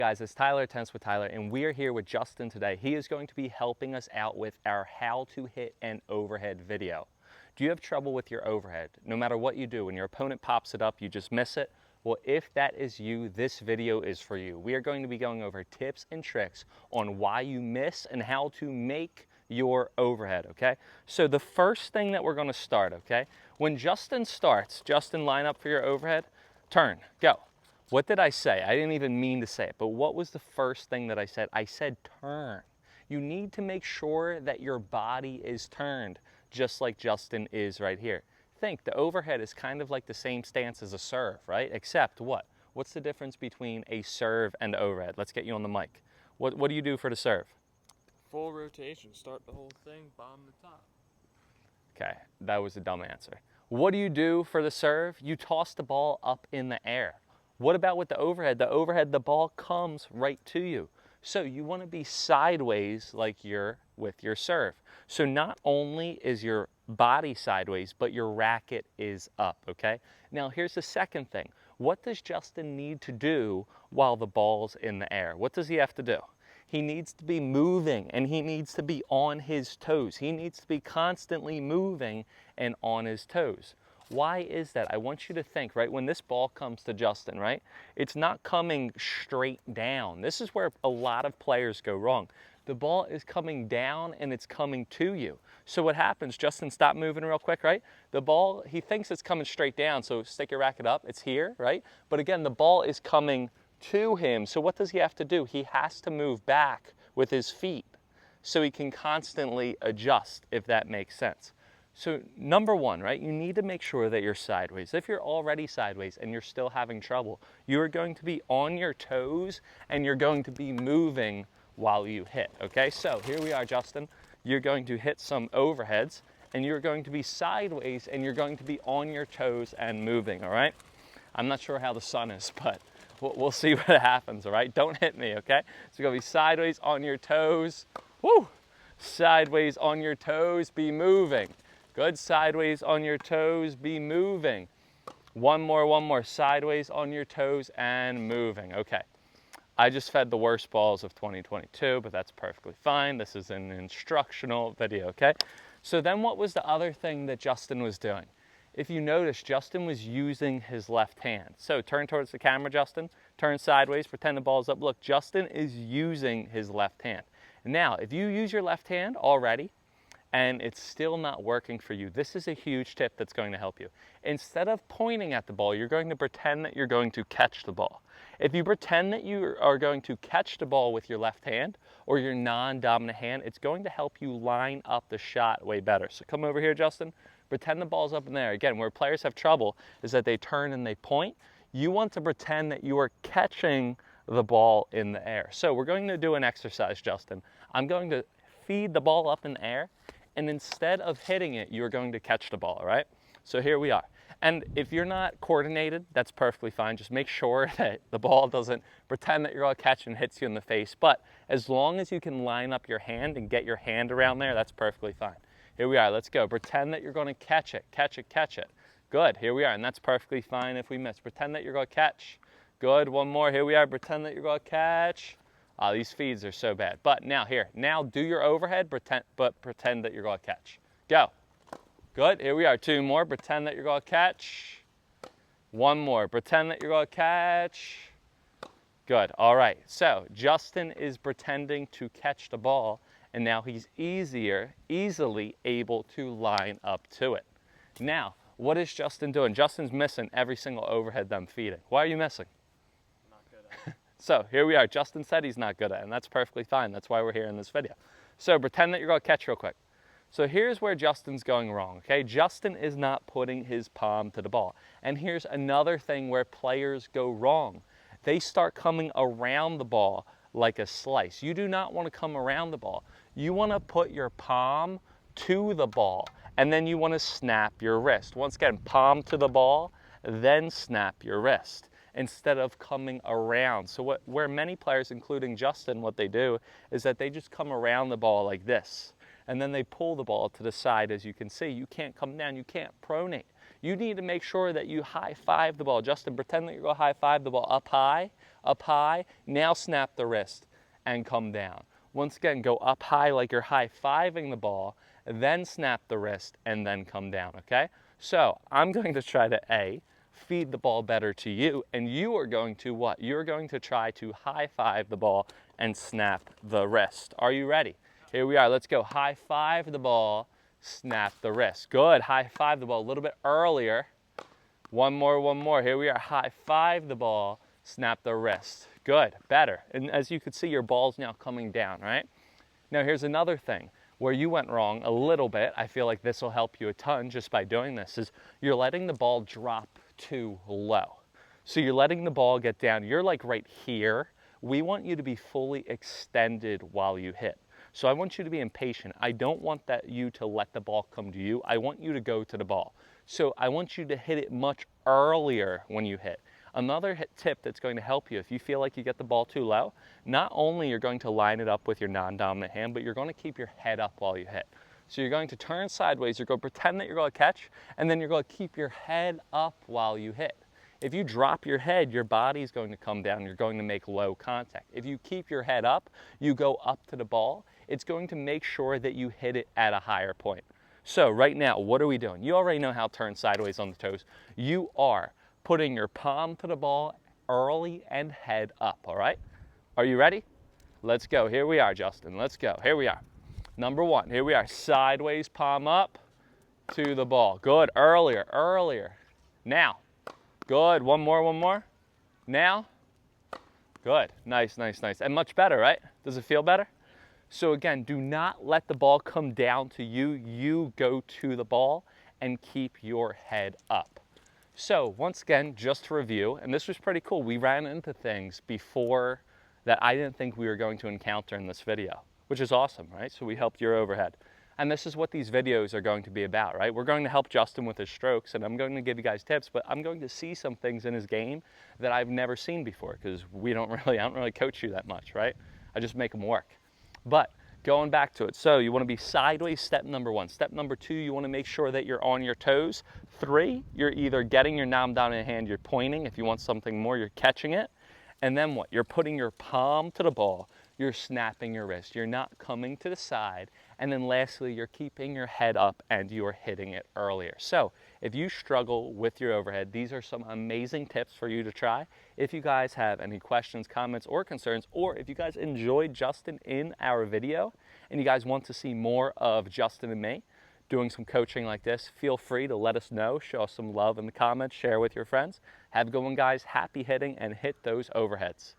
Guys, it's Tyler, Tennis with Tyler, and we're here with Justin today. He is going to be helping us out with our how to hit an overhead video. Do you have trouble with your overhead? No matter what you do, when your opponent pops it up, you just miss it? Well, if that is you, this video is for you. We are going to be going over tips and tricks on why you miss and how to make your overhead, okay? So the first thing that we're gonna start, okay? When Justin starts, Justin, line up for your overhead, turn, go. What did I say? I didn't even mean to say it, but what was the first thing that I said? I said turn. You need to make sure that your body is turned, just like Justin is right here. Think, the overhead is kind of like the same stance as a serve, right? Except what? What's the difference between a serve and overhead? Let's get you on the mic. What do you do for the serve? Full rotation, start the whole thing, bomb the top. Okay, that was a dumb answer. What do you do for the serve? You toss the ball up in the air. What about with the overhead? The overhead, the ball comes right to you. So you want to be sideways like you're with your serve. So not only is your body sideways, but your racket is up, okay? Now here's the second thing. What does Justin need to do while the ball's in the air? What does he have to do? He needs to be moving and he needs to be on his toes. He needs to be constantly moving and on his toes. Why is that? I want you to think, right, when this ball comes to Justin, right, it's not coming straight down. This is where a lot of players go wrong. The ball is coming down and it's coming to you. So what happens, Justin, stop moving real quick, right? The ball, he thinks it's coming straight down, so stick your racket up, it's here, right? But again, the ball is coming to him. So what does he have to do? He has to move back with his feet so he can constantly adjust, if that makes sense. So number one, right, you need to make sure that you're sideways. If you're already sideways and you're still having trouble, you are going to be on your toes and you're going to be moving while you hit, okay? So here we are, Justin. You're going to hit some overheads and you're going to be sideways and you're going to be on your toes and moving, all right? I'm not sure how the sun is, but we'll see what happens, all right? Don't hit me, okay? So you're gonna be sideways on your toes. Woo! Sideways on your toes, be moving. Good, sideways on your toes, be moving. One more, sideways on your toes and moving, okay. I just fed the worst balls of 2022, but that's perfectly fine. This is an instructional video, okay? So then what was the other thing that Justin was doing? If you notice, Justin was using his left hand. So turn towards the camera, Justin. Turn sideways, pretend the ball's up. Look, Justin is using his left hand. Now, if you use your left hand already and it's still not working for you, this is a huge tip that's going to help you. Instead of pointing at the ball, you're going to pretend that you're going to catch the ball. If you pretend that you are going to catch the ball with your left hand or your non-dominant hand, it's going to help you line up the shot way better. So come over here, Justin. Pretend the ball's up in there. Again, where players have trouble is that they turn and they point. You want to pretend that you are catching the ball in the air. So we're going to do an exercise, Justin. I'm going to feed the ball up in the air, and instead of hitting it, you're going to catch the ball, all right? So here we are. And if you're not coordinated, that's perfectly fine. Just make sure that the ball doesn't pretend that you're going to catch and hits you in the face. But as long as you can line up your hand and get your hand around there, that's perfectly fine. Here we are, let's go. Pretend that you're going to catch it, catch it, catch it. Good, here we are, and that's perfectly fine if we miss. Pretend that you're going to catch. Good, one more, here we are. Pretend that you're going to catch. Oh, these feeds are so bad. But now here, now do your overhead, but pretend that you're going to catch. Go. Good, here we are. Two more, pretend that you're going to catch. One more, pretend that you're going to catch. Good, all right. So Justin is pretending to catch the ball, and now he's easily able to line up to it. Now, what is Justin doing? Justin's missing every single overhead that I'm feeding. Why are you missing? Not good at it. So here we are. Justin said he's not good at it, and that's perfectly fine. That's why we're here in this video. So pretend that you're going to catch real quick. So here's where Justin's going wrong, okay? Justin is not putting his palm to the ball. And here's another thing where players go wrong. They start coming around the ball like a slice. You do not want to come around the ball. You want to put your palm to the ball, and then you want to snap your wrist. Once again, palm to the ball, then snap your wrist instead of coming around. So where many players, including Justin, what they do is that they just come around the ball like this, and then they pull the ball to the side. As you can see, you can't come down, you can't pronate. You need to make sure that you high-five the ball. Justin, pretend that you're going to high-five the ball up high Up high, now snap the wrist and come down. Once again, go up high like you're high-fiving the ball, then snap the wrist and then come down, okay? So I'm going to try to feed the ball better to you, and you are going to what? You're going to try to high-five the ball and snap the wrist. Are you ready? Here we are. Let's go. High-five the ball, snap the wrist. Good. High-five the ball a little bit earlier. One more. Here we are. High-five the ball, snap the wrist. Good. Better. And as you can see, your ball's now coming down, right? Now here's another thing where you went wrong a little bit. I feel like this will help you a ton just by doing this, is you're letting the ball drop too low. So you're letting the ball get down. You're like right here. We want you to be fully extended while you hit. So I want you to be impatient. I don't want you to let the ball come to you. I want you to go to the ball. So I want you to hit it much earlier when you hit. Another tip that's going to help you if you feel like you get the ball too low, not only you're going to line it up with your non-dominant hand, but you're going to keep your head up while you hit. So you're going to turn sideways, you're going to pretend that you're going to catch, and then you're going to keep your head up while you hit. If you drop your head, your body's going to come down, you're going to make low contact. If you keep your head up, you go up to the ball, it's going to make sure that you hit it at a higher point. So right now, what are we doing? You already know how to turn sideways on the toes. You are putting your palm to the ball early and head up, all right? Are you ready? Let's go. Here we are, Justin. Let's go. Here we are. Number one, here we are. Sideways, palm up to the ball. Good. Earlier. Now. Good. One more. Now. Good. Nice. And much better, right? Does it feel better? So again, do not let the ball come down to you. You go to the ball and keep your head up. So once again, just to review, and this was pretty cool. We ran into things before that I didn't think we were going to encounter in this video, which is awesome, right? So we helped your overhead. And this is what these videos are going to be about, right? We're going to help Justin with his strokes, and I'm going to give you guys tips, but I'm going to see some things in his game that I've never seen before, because I don't really coach you that much, right? I just make them work. But going back to it, so you want to be sideways, step number one. Step number two, you want to make sure that you're on your toes. 3, you're either getting your non-dominant hand, you're pointing. If you want something more, you're catching it. And then what? You're putting your palm to the ball. You're snapping your wrist. You're not coming to the side. And then lastly, you're keeping your head up and you're hitting it earlier. So if you struggle with your overhead, these are some amazing tips for you to try. If you guys have any questions, comments, or concerns, or if you guys enjoyed Justin in our video and you guys want to see more of Justin and me doing some coaching like this, feel free to let us know. Show us some love in the comments. Share with your friends. Have a good one, guys. Happy hitting and hit those overheads.